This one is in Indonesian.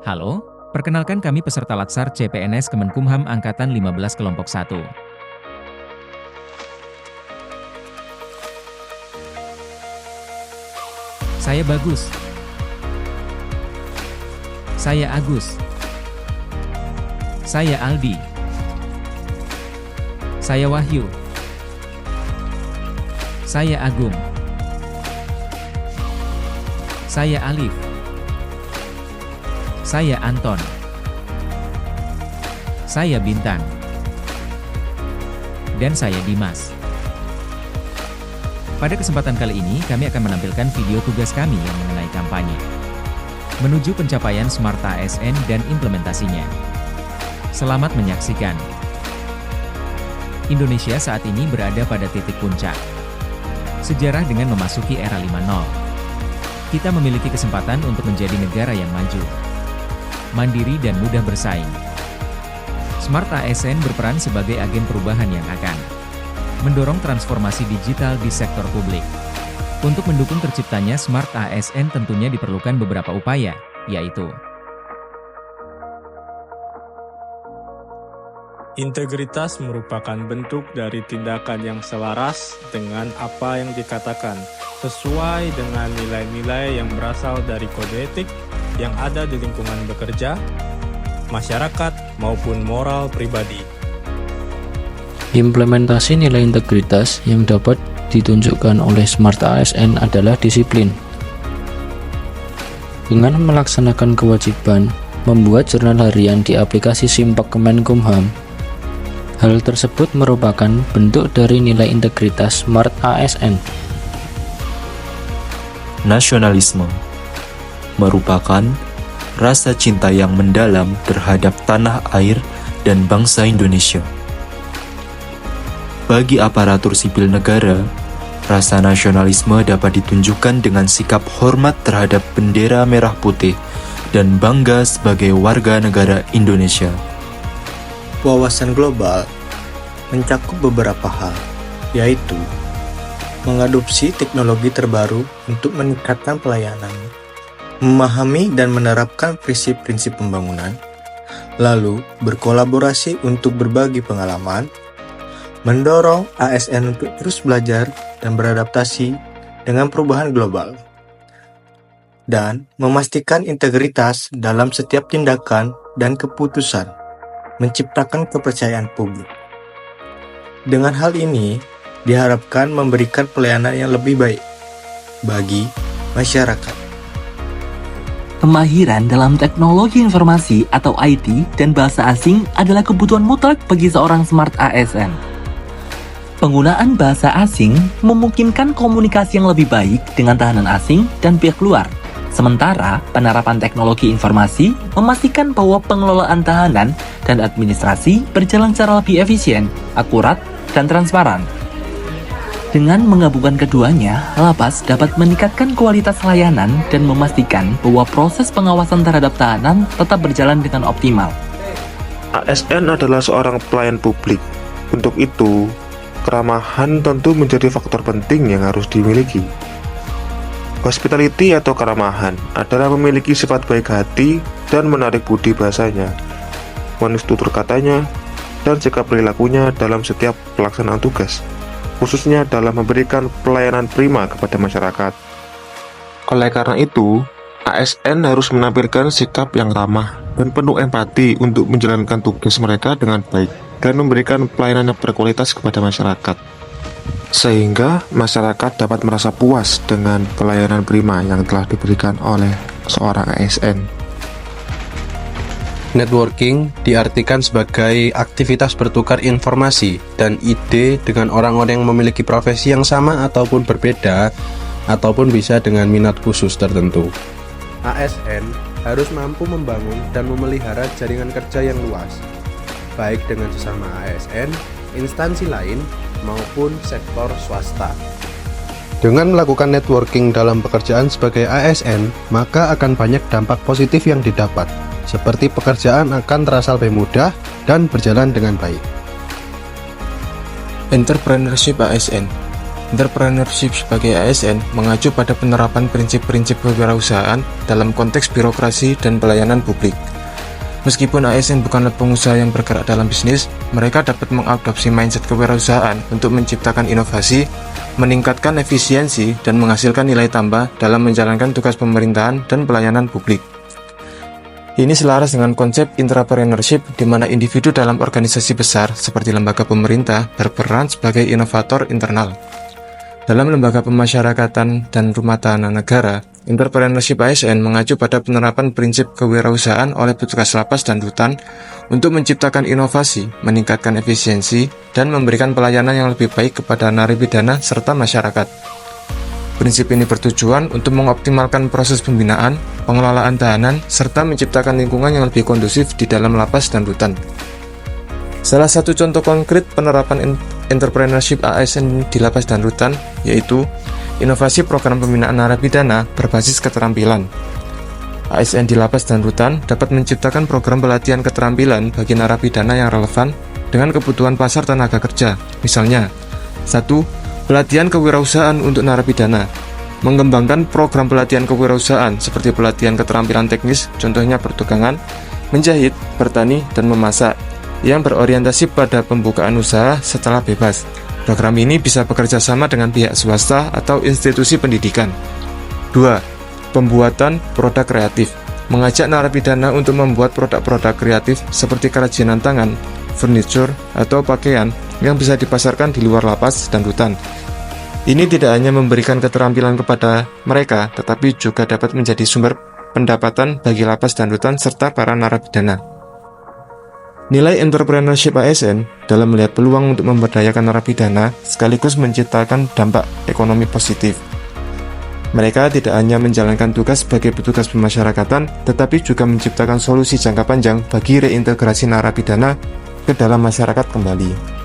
Halo, perkenalkan kami peserta Latsar CPNS Kemenkumham Angkatan 15 Kelompok 1. Saya Bagus. Saya Agus. Saya Aldi. Saya Wahyu. Saya Agung. Saya Alif. Saya Anton. Saya Bintang. Dan saya Dimas. Pada kesempatan kali ini kami akan menampilkan video tugas kami yang mengenai kampanye menuju pencapaian Smart ASN dan implementasinya. Selamat menyaksikan. Indonesia saat ini berada pada titik puncak sejarah dengan memasuki era 5.0. Kita memiliki kesempatan untuk menjadi negara yang maju, mandiri dan mudah bersaing. Smart ASN berperan sebagai agen perubahan yang akan mendorong transformasi digital di sektor publik. Untuk mendukung terciptanya Smart ASN tentunya diperlukan beberapa upaya, yaitu integritas merupakan bentuk dari tindakan yang selaras dengan apa yang dikatakan, sesuai dengan nilai-nilai yang berasal dari kode etik yang ada di lingkungan bekerja, masyarakat, maupun moral pribadi. Implementasi nilai integritas yang dapat ditunjukkan oleh Smart ASN adalah disiplin. Dengan melaksanakan kewajiban membuat jurnal harian di aplikasi Simpak Kemenkumham, hal tersebut merupakan bentuk dari nilai integritas Smart ASN. Nasionalisme merupakan rasa cinta yang mendalam terhadap tanah air dan bangsa Indonesia. Bagi aparatur sipil negara, rasa nasionalisme dapat ditunjukkan dengan sikap hormat terhadap bendera merah putih dan bangga sebagai warga negara Indonesia. Wawasan global mencakup beberapa hal, yaitu mengadopsi teknologi terbaru untuk meningkatkan pelayanan, memahami dan menerapkan prinsip-prinsip pembangunan, lalu berkolaborasi untuk berbagi pengalaman, mendorong ASN untuk terus belajar dan beradaptasi dengan perubahan global, dan memastikan integritas dalam setiap tindakan dan keputusan, menciptakan kepercayaan publik. Dengan hal ini, diharapkan memberikan pelayanan yang lebih baik bagi masyarakat. Kemahiran dalam teknologi informasi atau IT dan bahasa asing adalah kebutuhan mutlak bagi seorang Smart ASN. Penggunaan bahasa asing memungkinkan komunikasi yang lebih baik dengan tahanan asing dan pihak luar. Sementara, penerapan teknologi informasi memastikan bahwa pengelolaan tahanan dan administrasi berjalan secara lebih efisien, akurat, dan transparan. Dengan menggabungkan keduanya, lapas dapat meningkatkan kualitas layanan dan memastikan bahwa proses pengawasan terhadap tahanan tetap berjalan dengan optimal. ASN adalah seorang pelayan publik. Untuk itu, keramahan tentu menjadi faktor penting yang harus dimiliki. Hospitality atau keramahan adalah memiliki sifat baik hati dan menarik budi bahasanya, manis tutur katanya, dan sikap perilakunya dalam setiap pelaksanaan tugas, khususnya dalam memberikan pelayanan prima kepada masyarakat. Oleh karena itu, ASN harus menampilkan sikap yang ramah dan penuh empati untuk menjalankan tugas mereka dengan baik dan memberikan pelayanan yang berkualitas kepada masyarakat, sehingga masyarakat dapat merasa puas dengan pelayanan prima yang telah diberikan oleh seorang ASN. Networking diartikan sebagai aktivitas bertukar informasi dan ide dengan orang-orang yang memiliki profesi yang sama ataupun berbeda, ataupun bisa dengan minat khusus tertentu. ASN harus mampu membangun dan memelihara jaringan kerja yang luas, baik dengan sesama ASN, instansi lain, maupun sektor swasta. Dengan melakukan networking dalam pekerjaan sebagai ASN, maka akan banyak dampak positif yang didapat, seperti pekerjaan akan terasa lebih mudah dan berjalan dengan baik. Entrepreneurship ASN Entrepreneurship sebagai ASN mengacu pada penerapan prinsip-prinsip kewirausahaan dalam konteks birokrasi dan pelayanan publik. Meskipun ASN bukanlah pengusaha yang bergerak dalam bisnis, mereka dapat mengadopsi mindset kewirausahaan untuk menciptakan inovasi, meningkatkan efisiensi, dan menghasilkan nilai tambah dalam menjalankan tugas pemerintahan dan pelayanan publik. Ini selaras dengan konsep entrepreneurship di mana individu dalam organisasi besar seperti lembaga pemerintah berperan sebagai inovator internal. Dalam lembaga pemasyarakatan dan rumah tahanan negara, entrepreneurship ASN mengacu pada penerapan prinsip kewirausahaan oleh petugas lapas dan rutan untuk menciptakan inovasi, meningkatkan efisiensi, dan memberikan pelayanan yang lebih baik kepada narapidana serta masyarakat. Prinsip ini bertujuan untuk mengoptimalkan proses pembinaan, pengelolaan tahanan, serta menciptakan lingkungan yang lebih kondusif di dalam lapas dan rutan. Salah satu contoh konkret penerapan entrepreneurship ASN di lapas dan rutan yaitu inovasi program pembinaan narapidana berbasis keterampilan. ASN di lapas dan rutan dapat menciptakan program pelatihan keterampilan bagi narapidana yang relevan dengan kebutuhan pasar tenaga kerja. Misalnya, 1. Pelatihan kewirausahaan untuk narapidana. Mengembangkan program pelatihan kewirausahaan seperti pelatihan keterampilan teknis, contohnya pertukangan, menjahit, bertani, dan memasak, yang berorientasi pada pembukaan usaha setelah bebas. Program ini bisa bekerja sama dengan pihak swasta atau institusi pendidikan. 2. Pembuatan produk kreatif. Mengajak narapidana untuk membuat produk-produk kreatif seperti kerajinan tangan, furniture, atau pakaian yang bisa dipasarkan di luar lapas dan rutan. Ini tidak hanya memberikan keterampilan kepada mereka, tetapi juga dapat menjadi sumber pendapatan bagi lapas dan rutan serta para narapidana. Nilai entrepreneurship ASN dalam melihat peluang untuk memberdayakan narapidana sekaligus menciptakan dampak ekonomi positif. Mereka tidak hanya menjalankan tugas sebagai petugas pemasyarakatan, tetapi juga menciptakan solusi jangka panjang bagi reintegrasi narapidana ke dalam masyarakat kembali.